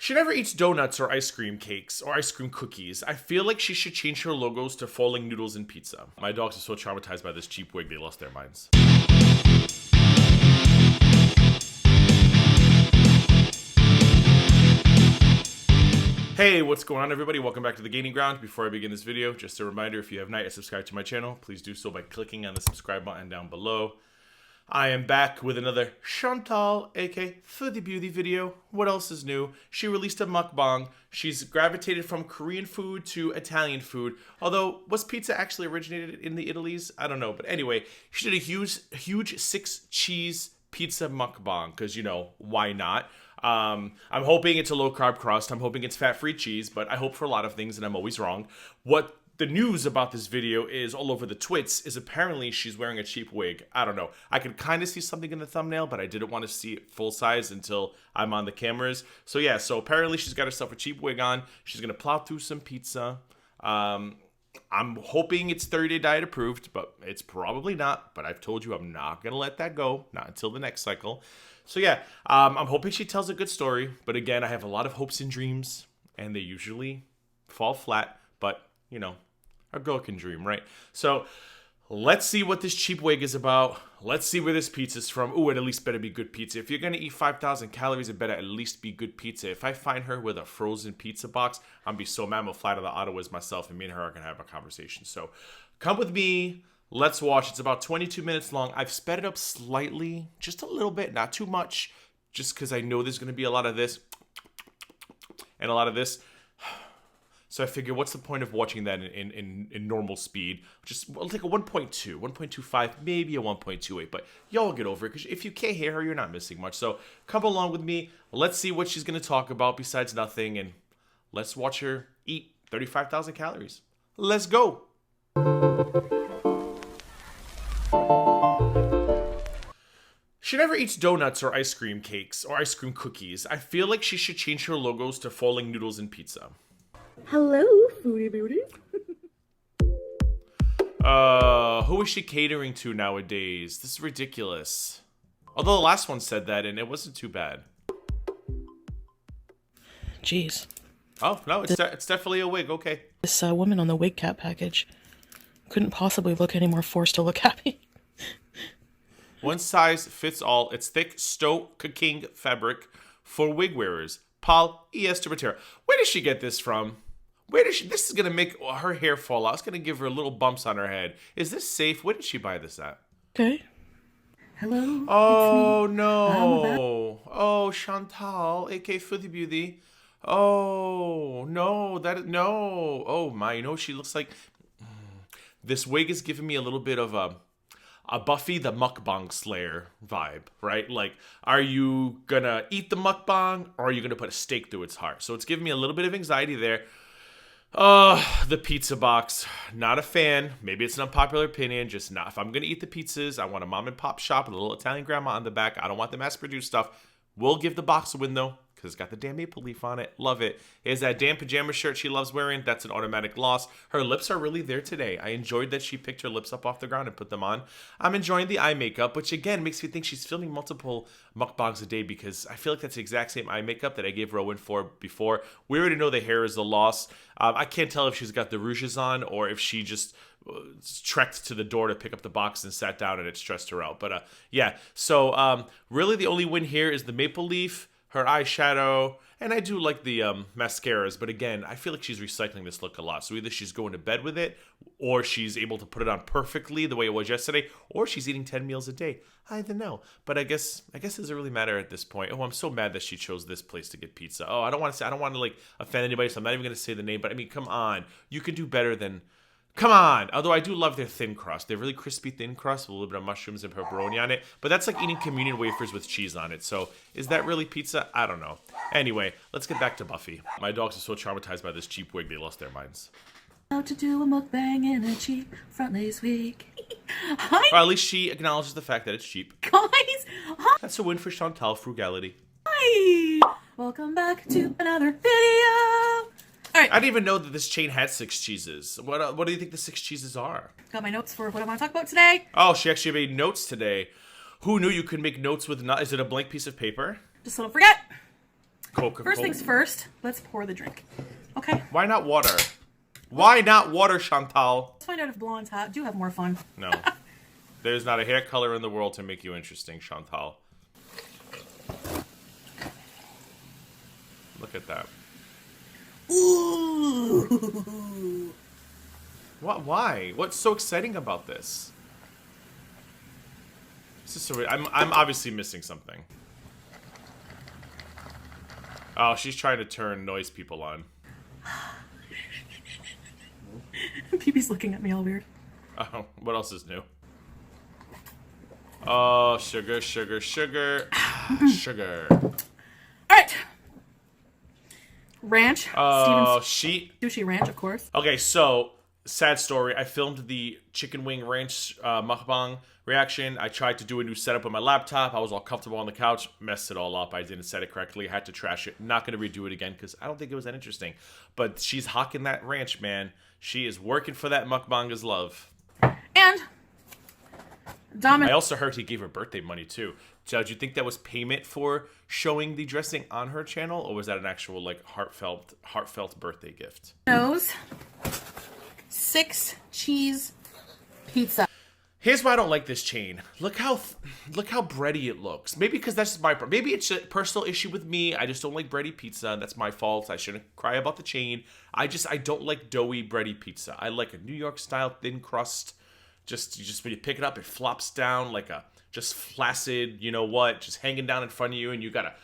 She never eats donuts or ice cream cakes or ice cream cookies. I feel like she should change her logos to falling noodles and pizza. My dogs are so traumatized by this cheap wig, they lost their minds. Hey, what's going on, everybody? Welcome back to the Gaining Ground. Before I begin this video, just a reminder, if you have not yet subscribed to my channel, please do so by clicking on the subscribe button down below. I am back with another Chantal, aka Foodie Beauty video. What else is new? She released a mukbang. She's gravitated from Korean food to Italian food. Although, was pizza actually originated in the Italies? I don't know. But anyway, she did a huge 6-cheese pizza mukbang. Because, you know, why not? I'm hoping it's a low-carb crust. I'm hoping it's fat-free cheese. But I hope for a lot of things, and I'm always wrong. What the news about this video is all over the twits is apparently she's wearing a cheap wig. I don't know. I could kind of see something in the thumbnail, but I didn't want to see it full size until I'm on the cameras. So yeah, so apparently she's got herself a cheap wig on. She's going to plow through some pizza. I'm hoping it's 30-day diet approved, but it's probably not. But I've told you I'm not going to let that go. Not until the next cycle. So yeah, I'm hoping she tells a good story. But again, I have a lot of hopes and dreams, and they usually fall flat. But, you know, a girl can dream, right? So let's see what this cheap wig is about. Let's see where this pizza's from. Ooh, it at least better be good pizza. If you're going to eat 5,000 calories, it better at least be good pizza. If I find her with a frozen pizza box, I'm going to be so mad. I'm going to fly to the Ottawas myself, and me and her are going to have a conversation. So come with me. Let's watch. It's about 22 minutes long. I've sped it up slightly, just a little bit, not too much, just because I know there's going to be a lot of this and a lot of this. So I figure, what's the point of watching that in normal speed? Just, I'll take a 1.2, 1.25, maybe a 1.28. But y'all get over it, because if you can't hear her, you're not missing much. So come along with me. Let's see what she's going to talk about besides nothing. And let's watch her eat 35,000 calories. Let's go. She never eats donuts or ice cream cakes or ice cream cookies. I feel like she should change her logos to falling noodles and pizza. Hello, Foodie Beauty. Who is she catering to nowadays? This is ridiculous. Although the last one said that, and it wasn't too bad. Jeez. Oh, no, it's definitely a wig, okay. This woman on the wig cap package couldn't possibly look any more forced to look happy. One size fits all. It's thick Stoke-King fabric for wig wearers. Polyester material. Where did she get this from? This is going to make her hair fall out. It's going to give her little bumps on her head. Is this safe? Where did she buy this at? Okay. Hello. Oh, it's me. no. Oh, Chantal, aka Foodie Beauty. Oh, no. No. Oh, my. You know, she looks like... This wig is giving me a little bit of a Buffy the Mukbang Slayer vibe, right? Like, are you gonna eat the mukbang, or are you gonna put a stake through its heart? So it's giving me a little bit of anxiety there. The pizza box, not a fan. Maybe it's an unpopular opinion, just not. If I'm gonna eat the pizzas, I want a mom and pop shop with a little Italian grandma on the back. I don't want the mass-produced stuff. We'll give the box a win, though, because it's got the damn maple leaf on it. Love it. Here's that damn pajama shirt she loves wearing. That's an automatic loss. Her lips are really there today. I enjoyed that she picked her lips up off the ground and put them on. I'm enjoying the eye makeup, which again makes me think she's filming multiple mukbangs a day, because I feel like that's the exact same eye makeup that I gave Rowan for before. We already know the hair is the loss. I can't tell if she's got the rouges on or if she just trekked to the door to pick up the box and sat down and it stressed her out. But yeah, so really the only win here is the maple leaf, her eyeshadow, and I do like the mascaras, but again, I feel like she's recycling this look a lot. So either she's going to bed with it, or she's able to put it on perfectly the way it was yesterday, or she's eating 10 meals a day. I don't know. But I guess it doesn't really matter at this point. Oh, I'm so mad that she chose this place to get pizza. Oh, I don't want to like offend anybody, so I'm not even going to say the name, but I mean, come on. You can do better than... Come on! Although I do love their thin crust. They're really crispy thin crust with a little bit of mushrooms and pepperoni on it. But that's like eating communion wafers with cheese on it. So is that really pizza? I don't know. Anyway, let's get back to Buffy. My dogs are so traumatized by this cheap wig, they lost their minds. How to do a mukbang in a cheap front lace wig. Hi, Or at least she acknowledges the fact that it's cheap. guys. Hi. That's a win for Chantal. Frugality. Welcome back to another video. All right. I didn't even know that this chain had 6 cheeses. What do you think the 6 cheeses are? Got my notes for what I want to talk about today. Oh, she actually made notes today. Who knew you could make notes with is it a blank piece of paper? Just so don't forget. Coca-Cola. First things first, let's pour the drink. Okay. Why not water? Why not water, Chantal? Let's find out if blondes do have more fun. No. There's not a hair color in the world to make you interesting, Chantal. Look at that. Ooh. What? Why? What's so exciting about this? I'm obviously missing something. Oh, she's trying to turn noise people on. PB's looking at me all weird. Oh, what else is new? Oh, sugar, sugar, sugar. Sugar. All right. Ranch. Oh, Steven Sushi ranch, of course. Okay, so, sad story. I filmed the chicken wing ranch mukbang reaction. I tried to do a new setup with my laptop. I was all comfortable on the couch. Messed it all up. I didn't set it correctly. I had to trash it. Not going to redo it again because I don't think it was that interesting. But she's hawking that ranch, man. She is working for that mukbanger's love. And I also heard he gave her birthday money, too. So, do you think that was payment for showing the dressing on her channel? Or was that an actual, like, heartfelt birthday gift? Domino's 6 cheese pizza. Here's why I don't like this chain. Look how bready it looks. Maybe because that's maybe it's a personal issue with me. I just don't like bready pizza. That's my fault. I shouldn't cry about the chain. I don't like doughy bready pizza. I like a New York style thin crust. Just when you pick it up, it flops down like a just flaccid, you know what, just hanging down in front of you, and you gotta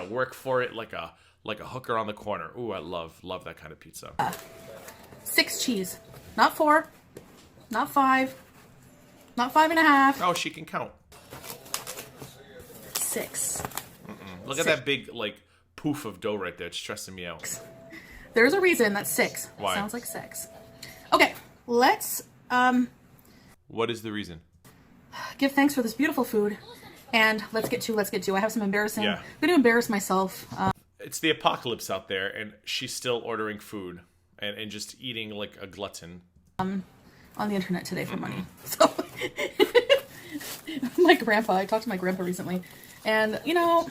work for it like a hooker on the corner. Ooh, I love that kind of pizza. 6 cheese, not 4, not 5. Not 5.5. Oh, she can count. 6. Look at that big, like, poof of dough right there. It's stressing me out. There's a reason that's 6. Why? Sounds like 6. Okay, let's What is the reason? give thanks for this beautiful food, and let's get to. I have some embarrassing. Yeah. I'm going to embarrass myself. It's the apocalypse out there, and she's still ordering food and just eating like a glutton. On the internet today for money. So my grandpa, I talked to my grandpa recently, and you know,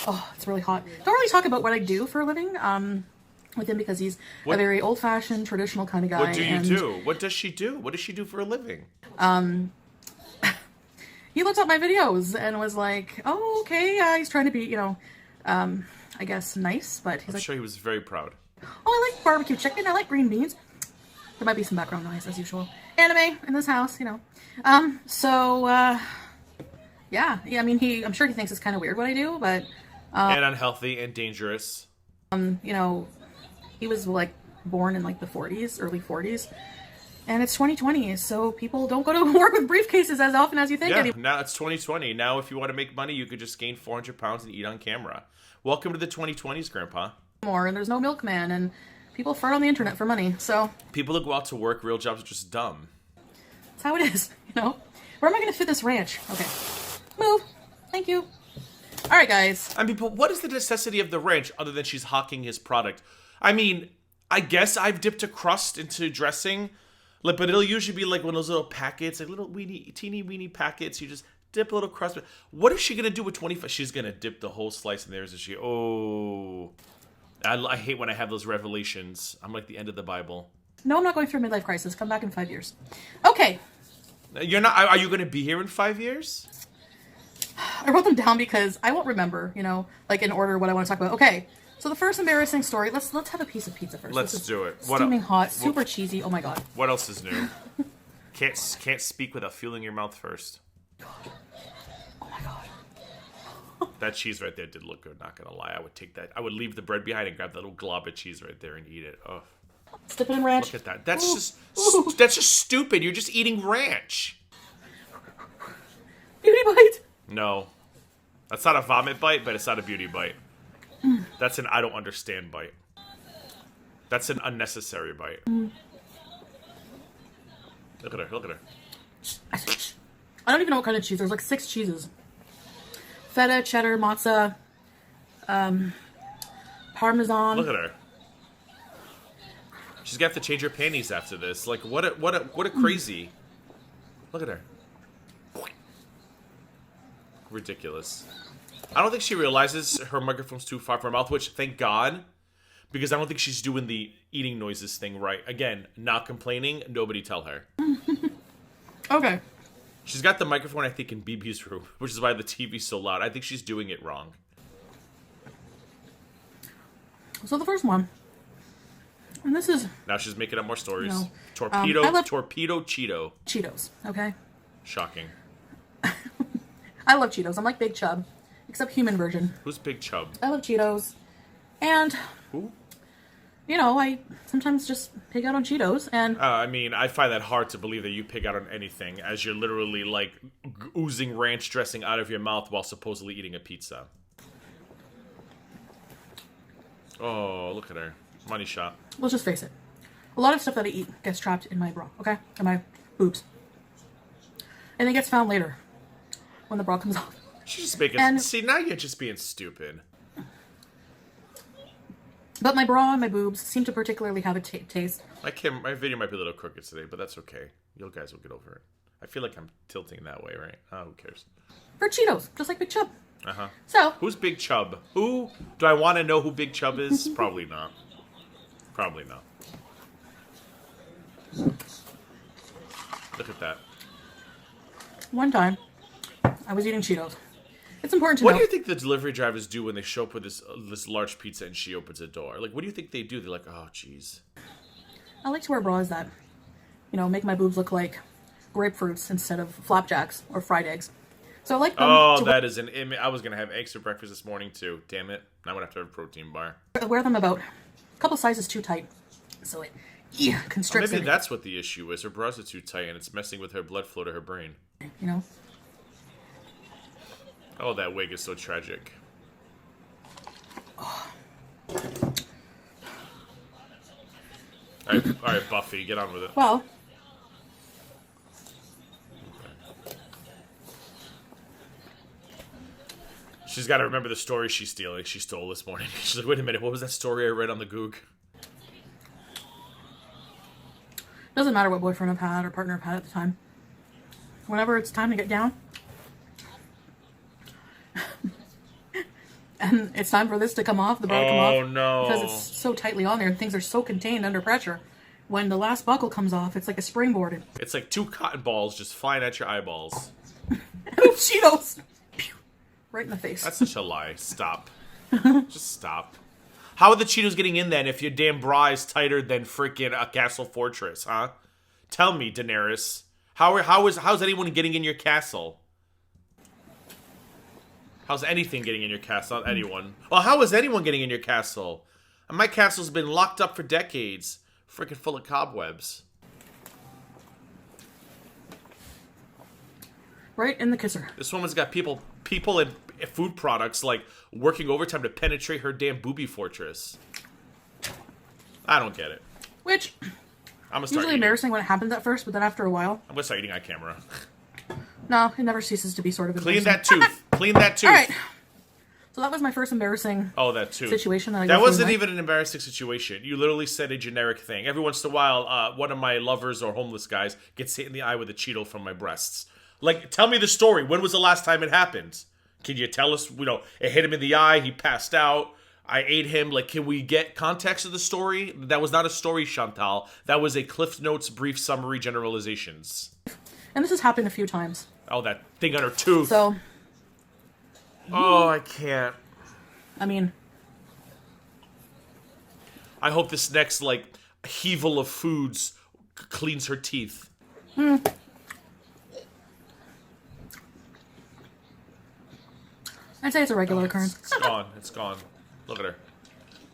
oh, it's really hot. Don't really talk about what I do for a living with him because he's a very old-fashioned, traditional kind of guy. What do you do? What does she do? What does she do for a living? He looked up my videos and was like, "Oh, okay, he's trying to be, you know, I guess nice," but he's I'm sure he was very proud. "Oh, I like barbecue chicken. I like green beans." There might be some background noise, as usual. Anime in this house, you know. Yeah. I mean, I'm sure he thinks it's kind of weird what I do, but... and unhealthy and dangerous. You know, he was, like, born in, like, the 40s, early 40s. And it's 2020, so people don't go to work with briefcases as often as you think. Yeah, now it's 2020. Now, if you want to make money, you could just gain 400 pounds and eat on camera. Welcome to the 2020s, Grandpa. And there's no milkman, and... people fart on the internet for money, so... people that go out to work, real jobs are just dumb. That's how it is, you know? Where am I going to fit this ranch? Okay. Move. Thank you. Alright, guys. I mean, but what is the necessity of the ranch other than she's hawking his product? I mean, I guess I've dipped a crust into dressing, like, but it'll usually be like one of those little packets, like little teeny weeny packets. You just dip a little crust. What is she going to do with 25? She's going to dip the whole slice in there, isn't she? Oh... I hate when I have those revelations. I'm like the end of the Bible. No, I'm not going through a midlife crisis. Come back in 5 years. Okay. You're not. Are you going to be here in 5 years? I wrote them down because I won't remember, you know, like in order what I want to talk about. Okay. So the first embarrassing story. Let's have a piece of pizza first. Let's do it. Steaming hot, super cheesy. Oh my god. What else is new? Can't speak without feeling your mouth first. Oh my god. That cheese right there did look good, not gonna lie. I would take that. I would leave the bread behind and grab that little glob of cheese right there and eat it. Oh. Dip it in ranch. Look at that. That's just stupid. You're just eating ranch. Beauty bite. No. That's not a vomit bite, but it's not a beauty bite. That's an I don't understand bite. That's an unnecessary bite. Look at her. I don't even know what kind of cheese. There's like 6 cheeses. Feta, cheddar, mozza, parmesan. Look at her. She's gonna have to change her panties after this. Like what a crazy. Look at her. Ridiculous. I don't think she realizes her microphone's too far from her mouth, which, thank God, because I don't think she's doing the eating noises thing right. Again, not complaining, nobody tell her. Okay. She's got the microphone, I think, in BB's room, which is why the TV's so loud. I think she's doing it wrong. So the first one, and this is... Now she's making up more stories. No. Torpedo Cheeto. Cheetos, okay? Shocking. I love Cheetos. I'm like Big Chub, except human version. Who's Big Chub? I love Cheetos. And, Who? you know, I sometimes just pig out on Cheetos, and... I mean, I find that hard to believe that you pig out on anything, as you're literally, like, oozing ranch dressing out of your mouth while supposedly eating a pizza. Oh, look at her. Money shot. Let's just face it. A lot of stuff that I eat gets trapped in my bra, okay? In my boobs. And it gets found later, when the bra comes off. She's just making... And- See, now you're just being stupid. But my bra and my boobs seem to particularly have a taste. My video might be a little crooked today, but that's okay. You guys will get over it. I feel like I'm tilting that way, right? Oh, who cares? For Cheetos, just like Big Chub. Uh-huh. So... Who's Big Chub? Who? Do I want to know who Big Chub is? Probably not. Probably not. Look at that. One time, I was eating Cheetos. It's important to What know... do you think the delivery drivers do when they show up with this large pizza and she opens the door? Like, what do you think they do? They're like, oh, jeez. I like to wear bras that, you know, make my boobs look like grapefruits instead of flapjacks or fried eggs. So I like them Oh, to that is an image. I was going to have eggs for breakfast this morning, too. Damn it. Now I'm going to have to have a protein bar. wear them about a couple sizes too tight. So it constricts Maybe it, that's what the issue is. Her bras are too tight and it's messing with her blood flow to her brain. you know. Oh, that wig is so tragic. All right, Buffy, get on with it. Well, She's got to remember the story she stole this morning. She's like, wait a minute, what was that story I read on the Goog? doesn't matter what boyfriend I've had or partner I've had at the time. Whenever it's time to get down, and it's time for this to come off, the bra to come off. Oh, no. Because it's so tightly on there and things are so contained under pressure. When the last buckle comes off, it's like a springboard. It's like two cotton balls just flying at your eyeballs. Cheetos! Pew! Right in the face. That's such a lie. Stop. Just stop. How are the Cheetos getting in then if your damn bra is tighter than freaking a castle fortress, huh? Tell me, Daenerys. How's anyone getting in your castle? How's anything getting in your castle? Not anyone. Well, how is anyone getting in your castle? My castle's been locked up for decades. Freaking full of cobwebs. Right in the kisser. This woman's got people and food products like working overtime to penetrate her damn booby fortress. I don't get it. Which, I'm gonna start usually eating. embarrassing when it happens at first, but then after a while, I'm gonna start eating on camera. no, it never ceases to be sort of Clean embarrassing. that tooth. Clean that tooth. Alright. So that was my first embarrassing Oh, that tooth. situation. That That wasn't even an embarrassing situation. You literally said a generic thing. Every once in a while, one of my lovers or homeless guys gets hit in the eye with a Cheeto from my breasts. Like, tell me the story. When was the last time it happened? Can you tell us? You know, it hit him in the eye. He passed out. I ate him. Like, can we get context of the story? That was not a story, Chantal. That was a Cliff Notes brief summary generalizations. And this has happened a few times. Oh, that thing on her tooth. So, Oh, I can't. I mean, I hope this next, like, heaval of foods cleans her teeth. I'd say it's a regular occurrence. It's gone. It's gone. Look at her.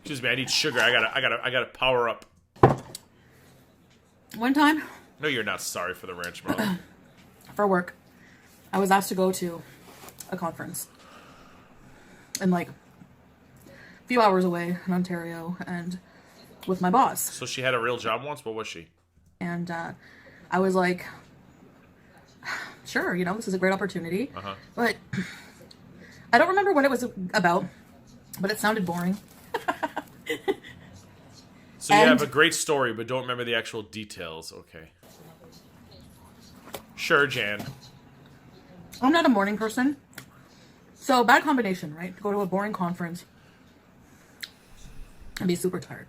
Excuse me. I need sugar. I gotta power up. One time, No, you're not sorry for the ranch mom. for work, I was asked to go to a conference. And like, a few hours away in Ontario, and with my boss. So she had a real job once? What was she? And I was like, sure, you know, this is a great opportunity. But I don't remember what it was about, but it sounded boring. So you And- have a great story, but don't remember the actual details. Okay. Sure, Jan. I'm not a morning person. So, bad combination, right? To go to a boring conference and be super tired.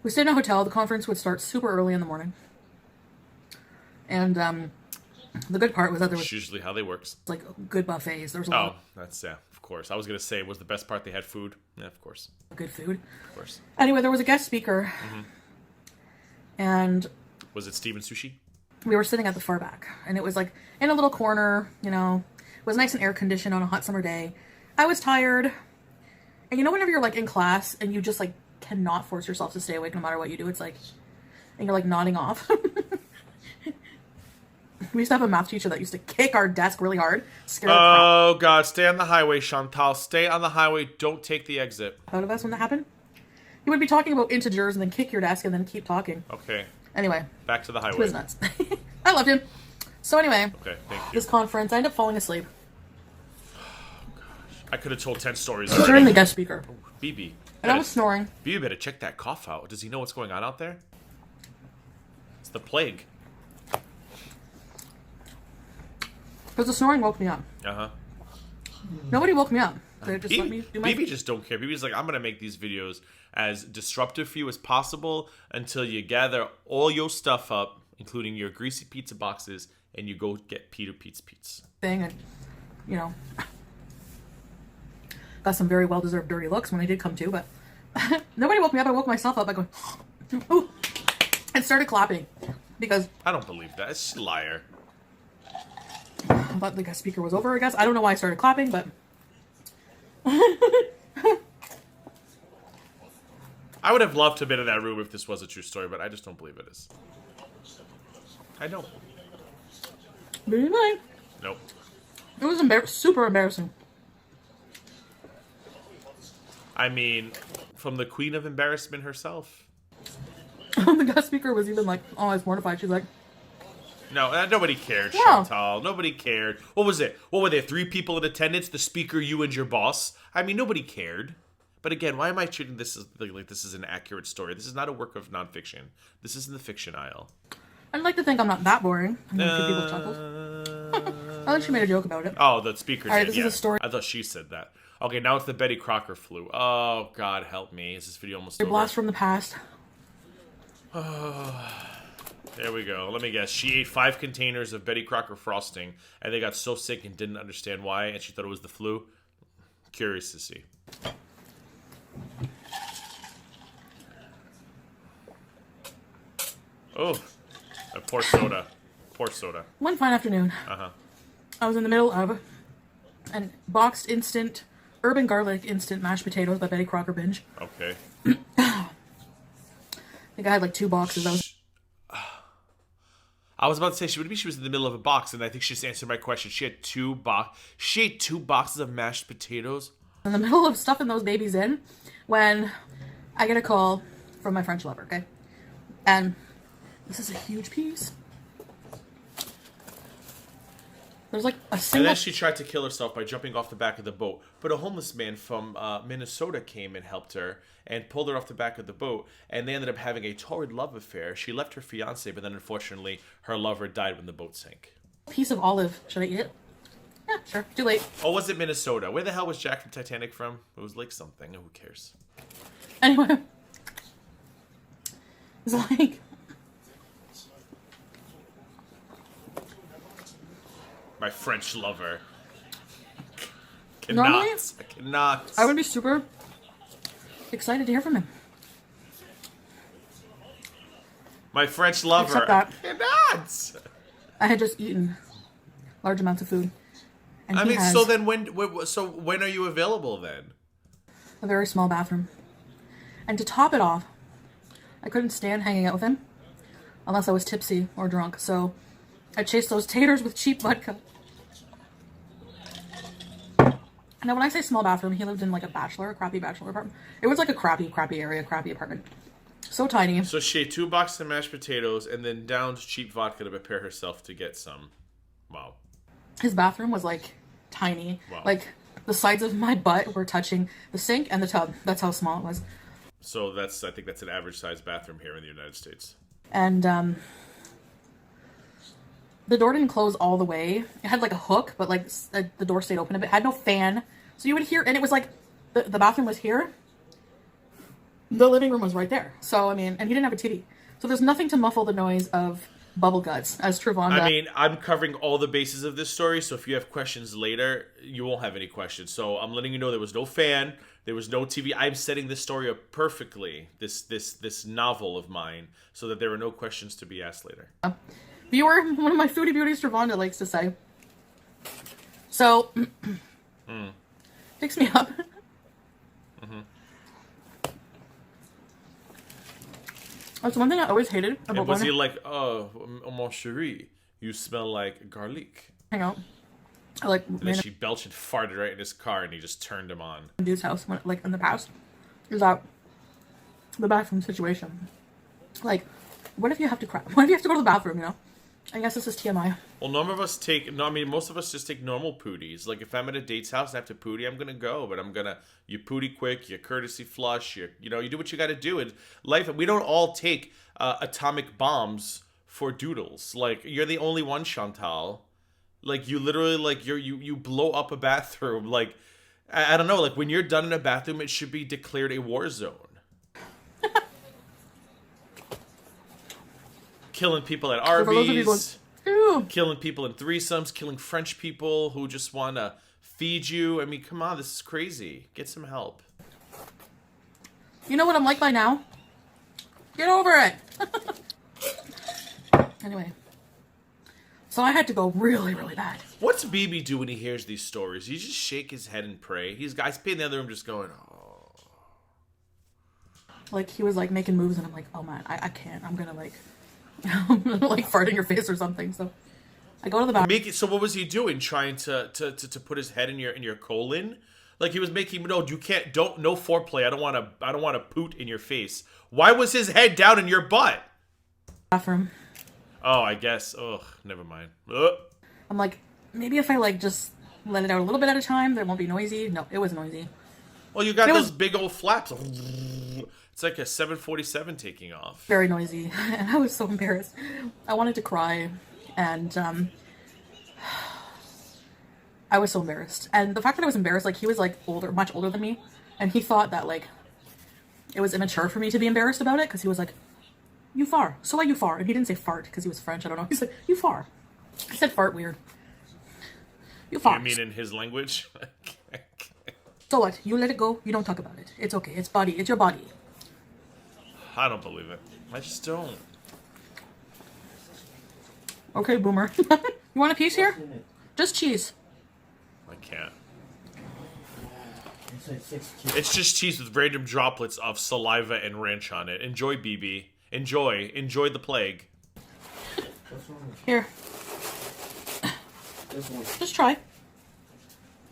We stayed in a hotel. The conference would start super early in the morning. And the good part was that there was It's usually how they works. like good buffets. There was a lot Oh, that's, yeah, of course. I was going to say, was the best part they had food? Yeah, of course. of good food. Of course. Anyway, there was a guest speaker. And Was it Steven Sushi? we were sitting at the far back. And it was like in a little corner, you know. It was nice and air conditioned on a hot summer day. I was tired. And you know whenever you're like in class and you just like cannot force yourself to stay awake no matter what you do, it's like, and you're like nodding off. We used to have a math teacher that used to kick our desk really hard. Scare the crap Oh, God. Stay on the highway, Chantal. Stay on the highway. Don't take the exit. out of us when that happened. He would be talking about integers and then kick your desk and then keep talking. Okay. Anyway, Back to the it highway. was nuts. I loved him. So anyway, Okay, thank you. this conference, I ended up falling asleep I could have told 10 stories during already. the guest speaker. BB. And I was snoring. BB better check that cough out. Does he know what's going on out there? It's the plague. Because the snoring woke me up. Uh-huh. Nobody woke me up. They just let me do my... BB just don't care. BB's like, I'm going to make these videos as disruptive for you as possible until you gather all your stuff up, including your greasy pizza boxes, and you go get Peter Pete's Pizza. thing and, you know, got some very well-deserved dirty looks when I did come to, but nobody woke me up. I woke myself up by going, ooh, and started clapping because I don't believe that. It's a liar. I thought the guest speaker was over, I guess. I don't know why I started clapping, but I would have loved to have been in that room if this was a true story, but I just don't believe it is. I don't. anyway, Nope. it was super embarrassing. I mean, from the queen of embarrassment herself. The guest speaker was even like, oh, I was mortified. She's like, No, nobody cared, Yeah. Chantal. Nobody cared. What was it? What were there? 3 people in attendance? The speaker, you, and your boss? I mean, nobody cared. But again, why am I treating this as like this is an accurate story? This is not a work of nonfiction. This is in the fiction aisle. I'd like to think I'm not that boring. And a few people chuckled. I think she made a joke about it. Oh, the speaker All right, did, this is a story. I thought she said that. Okay, now it's the Betty Crocker flu. Oh, God help me. Is this video almost A over? blast from the past. There we go. Let me guess. She ate 5 containers of Betty Crocker frosting, and they got so sick and didn't understand why, and she thought it was the flu. Curious to see. Oh, a poor soda. Poor soda. One fine afternoon, I was in the middle of an boxed instant urban garlic instant mashed potatoes by Betty Crocker binge. Okay. I think I had like 2 boxes. I was about to say she was in the middle of a box, and I think she just answered my question. She had 2 boxes of mashed potatoes. In the middle of stuffing those babies in when I get a call from my French lover, okay? And this is a huge piece. There's like a And single... then she tried to kill herself by jumping off the back of the boat. But a homeless man from Minnesota came and helped her and pulled her off the back of the boat. And they ended up having a torrid love affair. She left her fiancé, but then unfortunately her lover died when the boat sank. piece of olive. Should I eat it? Yeah, sure. Too late. Oh, was it Minnesota? Where the hell was Jack from Titanic from? It was like something. Who cares? Anyway. It's like... My French lover. Normally, I cannot. I would be super excited to hear from him. My French lover. Except that- I cannot. I had just eaten large amounts of food. And I he mean, has so then when are you available then? a very small bathroom. And to top it off, I couldn't stand hanging out with him unless I was tipsy or drunk. So I chased those taters with cheap vodka. Now, when I say small bathroom, he lived in like a crappy bachelor apartment. It was like a crappy area, crappy apartment. So tiny. So she ate 2 boxes of mashed potatoes and then downed cheap vodka to prepare herself to get some. Wow. His bathroom was like tiny. Wow. Like the sides of my butt were touching the sink and the tub. That's how small it was. So I think that's an average sized bathroom here in the United States. And the door didn't close all the way. It had like a hook, but like the door stayed open a bit. It had no fan. So you would hear, and it was like, the bathroom was here. The living room was right there. So, I mean, and he didn't have a TV. So there's nothing to muffle the noise of bubble guts, as Trevonda. I mean, I'm covering all the bases of this story, so if you have questions later, you won't have any questions. So I'm letting you know there was no fan, there was no TV. I'm setting this story up perfectly, this novel of mine, so that there are no questions to be asked later. Viewer, one of my Foodie Beauties, Trevonda, likes to say. So, picks me up. That's one thing I always hated about And was he like, oh, mon chéri, you smell like garlic? hang out. I like And then she belched and farted right in his car, and he just turned him on. dude's house when, like in the past, is that the bathroom situation. Like, what if you have to crap? What if you have to go to the bathroom? You know, I guess this is TMI. Well, most of us just take normal pooties. Like, if I'm at a date's house and I have to pootie, I'm gonna go, but you pootie quick, you courtesy flush, you do what you gotta do in life. We don't all take atomic bombs for doodles. Like, you're the only one, Chantal. Like, you literally, like, you blow up a bathroom. Like, I don't know, like, when you're done in a bathroom, it should be declared a war zone. Killing people at Arby's. Killing people in threesomes, killing French people who just want to feed you. I mean, come on, this is crazy. Get some help. You know what I'm like by now? Get over it. Anyway, so I had to go really, really bad. What's BB do when he hears these stories? He just shake his head and pray. He's in the other room just going, oh. Like, he was like making moves, and I'm like, oh man, I can't. I'm gonna like, like fart in your face or something. So I go to the bathroom. So what was he doing? Trying to put his head in your colon? Like, he was making no foreplay. I don't want to poot in your face. Why was his head down in your butt? Bathroom. Oh, I guess. Ugh, never mind. Ugh. I'm like, maybe if I like just let it out a little bit at a time, there won't be noisy. No, it was noisy. Well, you got those big old flaps. It's like a 747 taking off. Very noisy, and I was so embarrassed. I wanted to cry, and I was so embarrassed. And the fact that I was embarrassed, like, he was like much older than me, and he thought that like it was immature for me to be embarrassed about it, because he was like, "You far, so why you far?" And he didn't say fart because he was French. I don't know. He said, "You far." I said fart weird. You far. You mean in his language? So what? You let it go. You don't talk about it. It's okay. It's body. It's your body. I don't believe it. I just don't. Okay, boomer. You want a piece here? Just cheese. I can't. It's just cheese with random droplets of saliva and ranch on it. Enjoy, BB. Enjoy. Enjoy the plague. Here. Just try. Do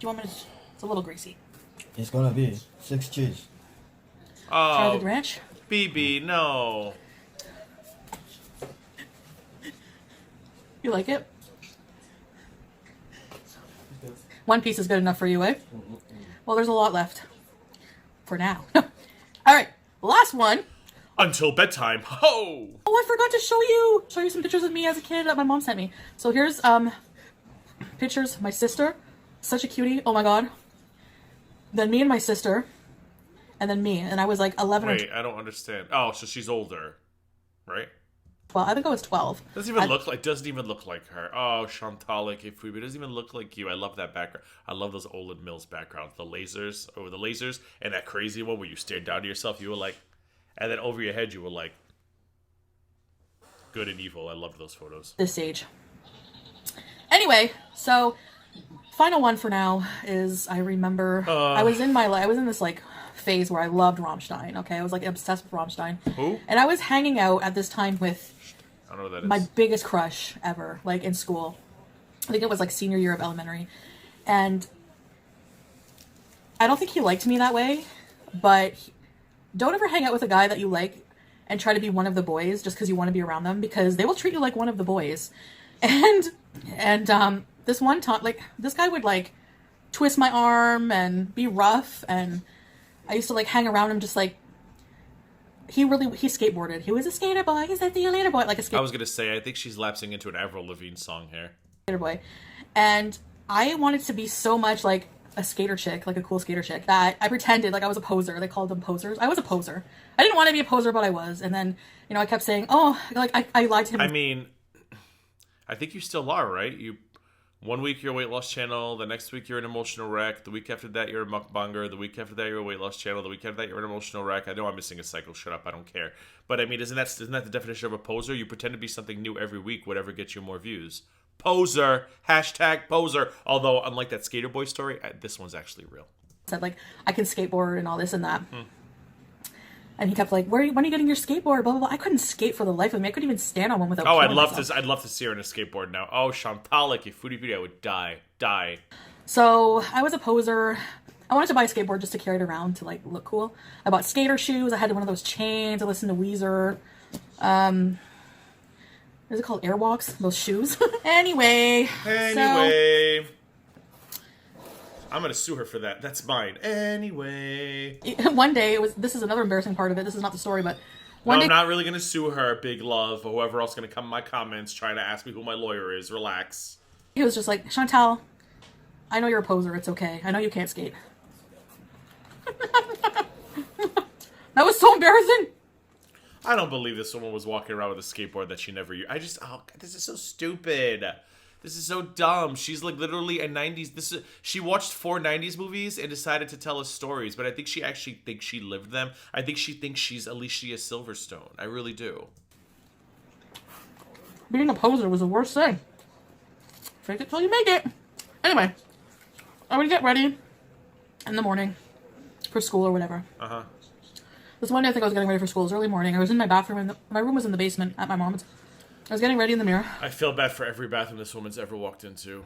you want me to... It's a little greasy. It's gonna be 6 cheese. Try the Oh, ranch. BB, no. You like it? One piece is good enough for you, eh? Well, there's a lot left. For now. Alright, last one. Until bedtime. Ho! Oh, I forgot to show you some pictures of me as a kid that my mom sent me. So here's pictures of my sister. Such a cutie. Oh my god. Then me and my sister. And then me. And I was like 11 Wait, I don't understand. Oh, so she's older, right? 12. I think I was 12. Doesn't even look like her. Oh, Chantal, like if we doesn't even look like you. I love that background. I love those Olin Mills backgrounds. The lasers, and that crazy one where you stared down to yourself. You were like, and then over your head you were like, good and evil. I loved those photos. This age. Anyway, so final one for now is I remember I was in this like phase where I loved Rammstein. Okay, I was like obsessed with Rammstein. Who? And I was hanging out at this time with I don't know what that is. my biggest crush ever, like in school. I think it was like senior year of elementary, and I don't think he liked me that way. But don't ever hang out with a guy that you like and try to be one of the boys just because you want to be around them, because they will treat you like one of the boys. And this one time, like, this guy would like twist my arm and be rough, and I used to like hang around him just like he skateboarded. He was a skater boy. He's a theater boy, like a skater. I was gonna say, I think she's lapsing into an Avril Lavigne song here. Skater boy, and I wanted to be so much like a skater chick, like a cool skater chick, that I pretended like I was a poser. They called them posers. I was a poser. I didn't want to be a poser, but I was. And then, you know, I kept saying, oh, like I lied to him. I mean, I think you still are, right? You, one week you're a weight loss channel, the next week you're an emotional wreck, the week after that you're a mukbanger, the week after that you're a weight loss channel, the week after that you're an emotional wreck. I know I'm missing a cycle. Shut up, I don't care. But I mean, isn't that the definition of a poser? You pretend to be something new every week, whatever gets you more views. Poser, hashtag poser. Although, unlike that skater boy story, this one's actually real. Said like I can skateboard and all this and that. And he kept like, when are you getting your skateboard? Blah blah blah. I couldn't skate for the life of me. I couldn't even stand on one without. Oh, I'd love to see her in a skateboard now. Oh, Chantal, like a Foodie Beauty, I would die. So I was a poser. I wanted to buy a skateboard just to carry it around to like look cool. I bought skater shoes. I had one of those chains. I listened to Weezer. What is it called? Airwalks? Those shoes. Anyway. So, I'm going to sue her for that. That's mine. Anyway. One day, this is another embarrassing part of it. This is not the story, but one day. I'm not really going to sue her, Big Love, or whoever else is going to come in my comments trying to ask me who my lawyer is. Relax. He was just like, Chantal, I know you're a poser. It's okay. I know you can't skate. That was so embarrassing. I don't believe this woman was walking around with a skateboard that she never used. This is so stupid. This is so dumb. She's like literally a 90s. She watched 4 90s movies and decided to tell us stories, but I think she actually thinks she lived them. I think she thinks she's Alicia Silverstone. I really do. Being a poser was the worst thing. Fake it till you make it. Anyway, I would get ready in the morning for school or whatever. This one day I think I was getting ready for school. It was early morning. I was in my bathroom, and my room was in the basement at my mom's. I was getting ready in the mirror. I feel bad for every bathroom this woman's ever walked into.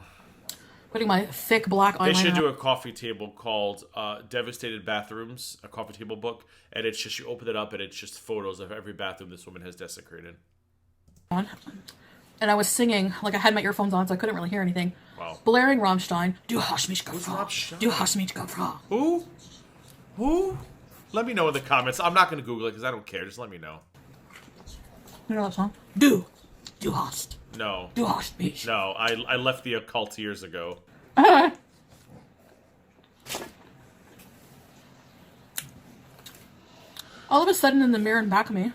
Putting my thick black eyeliner. They should do a coffee table called Devastated Bathrooms, a coffee table book, and it's just, you open it up and it's just photos of every bathroom this woman has desecrated. And I was singing, like I had my earphones on so I couldn't really hear anything. Wow. Blaring Rammstein. Du hast mich Who's gefragt. Rammstein? Du hast mich gefragt. Who? Let me know in the comments. I'm not going to Google it because I don't care. Just let me know. You know that song? Du hast. No. Du hast mich. No, I left the occult years ago. All of a sudden in the mirror in back of me,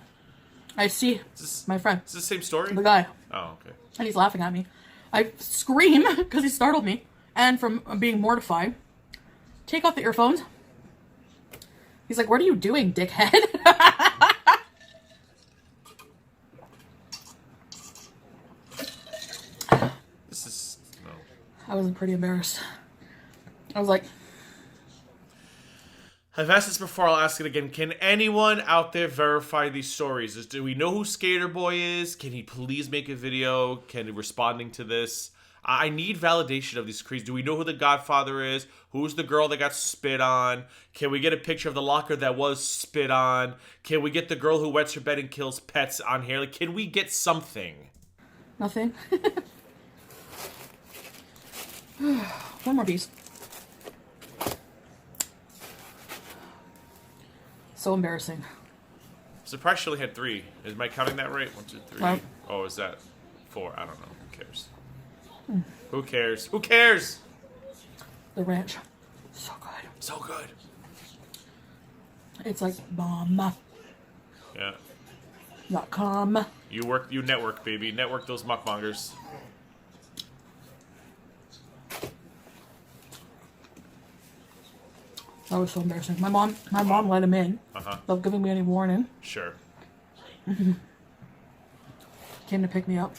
I see my friend. Is this the same story? The guy. Oh, okay. And he's laughing at me. I scream because he startled me. And from being mortified, take off the earphones. He's like, what are you doing, dickhead? This is... No. I was pretty embarrassed. I was like... I've asked this before, I'll ask it again. Can anyone out there verify these stories? Do we know who Skater Boy is? Can he please make a video? Can he responding to this? I need validation of these creeds. Do we know who the Godfather is? Who's the girl that got spit on? Can we get a picture of the locker that was spit on? Can we get the girl who wets her bed and kills pets on here? Like, can we get something? Nothing. One more piece. So embarrassing. Surprised she only had 3. Am I counting that right? 1, 2, 3. Right. Oh, is that 4? I don't know. Who cares? Who cares? Who cares? The ranch. So good. So good. It's like bomb.com. Yeah. You network, baby. Network those mukbangers. That was so embarrassing. My mom let him in without giving me any warning. Sure. Came to pick me up.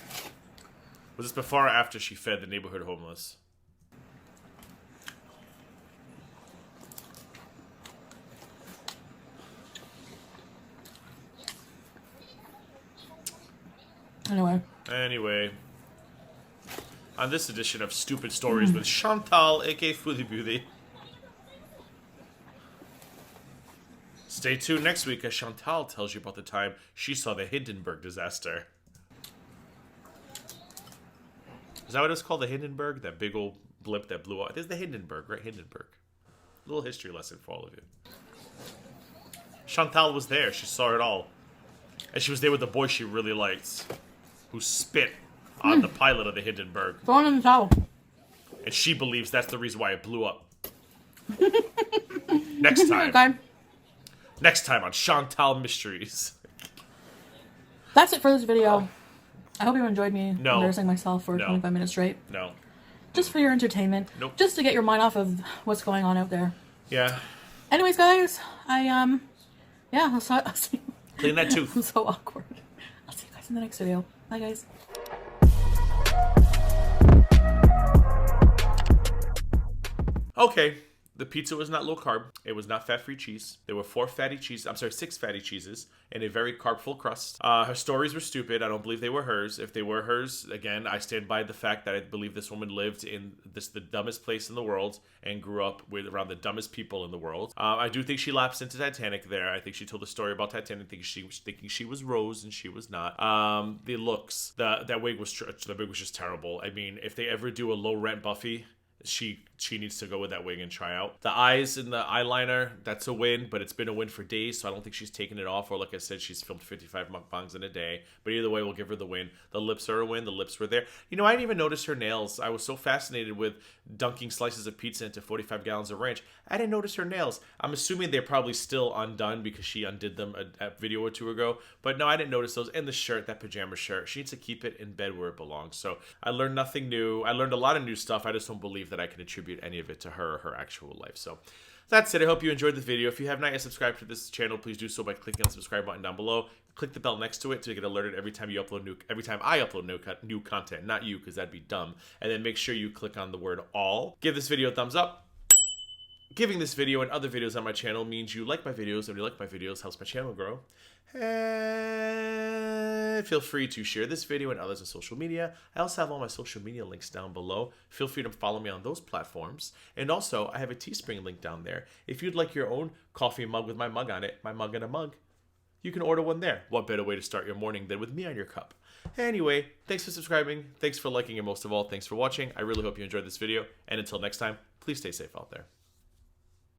Was this before or after she fed the neighborhood homeless? Anyway. On this edition of Stupid Stories with Chantal, aka Foodie Beauty. Stay tuned next week as Chantal tells you about the time she saw the Hindenburg disaster. Is that what it was called? The Hindenburg? That big old blip that blew up? There's the Hindenburg, right? Hindenburg. A little history lesson for all of you. Chantal was there. She saw it all. And she was there with the boy she really liked, who spit on the pilot of the Hindenburg. Throwing in the towel. And she believes that's the reason why it blew up. Next time. Okay. Next time on Chantal Mysteries. That's it for this video. I hope you enjoyed me No. embarrassing myself for No. 25 minutes straight. No. Just for your entertainment. Nope. Just to get your mind off of what's going on out there. Yeah. Anyways, guys, I'll see. Clean that tooth. I'm so awkward. I'll see you guys in the next video. Bye, guys. Okay. The pizza was not low carb. It was not fat-free cheese. There were 6 fatty cheeses and a very carb-full crust. Her stories were stupid. I don't believe they were hers. If they were hers, again, I stand by the fact that I believe this woman lived in the dumbest place in the world and grew up around the dumbest people in the world. I do think she lapsed into Titanic there. I think she told a story about Titanic thinking she was Rose and she was not. The looks, that wig was just terrible. I mean, if they ever do a low-rent Buffy, she needs to go with that wig and try out. The eyes and the eyeliner, that's a win, but it's been a win for days, so I don't think she's taken it off. Or like I said, she's filmed 55 mukbangs in a day. But either way, we'll give her the win. The lips are a win. The lips were there. You know, I didn't even notice her nails. I was so fascinated with dunking slices of pizza into 45 gallons of ranch. I didn't notice her nails. I'm assuming they're probably still undone because she undid them a video or two ago. But no, I didn't notice those. And the shirt, that pajama shirt, she needs to keep it in bed where it belongs. So I learned nothing new. I learned a lot of new stuff. I just don't believe that I can attribute any of it to her or her actual life. So that's it. I hope you enjoyed the video. If you have not yet subscribed to this channel, please do so by clicking on the subscribe button down below. Click the bell next to it to get alerted every time I upload new content. Not you, because that'd be dumb. And then make sure you click on the word all. Give this video a thumbs up. Giving this video and other videos on my channel means you like my videos, and if you like my videos, helps my channel grow. And feel free to share this video and others on social media. I also have all my social media links down below. Feel free to follow me on those platforms. And also, I have a Teespring link down there. If you'd like your own coffee mug with my mug on it, my mug and a mug, you can order one there. What better way to start your morning than with me on your cup? Anyway, thanks for subscribing, thanks for liking, and most of all, thanks for watching. I really hope you enjoyed this video. And until next time, please stay safe out there.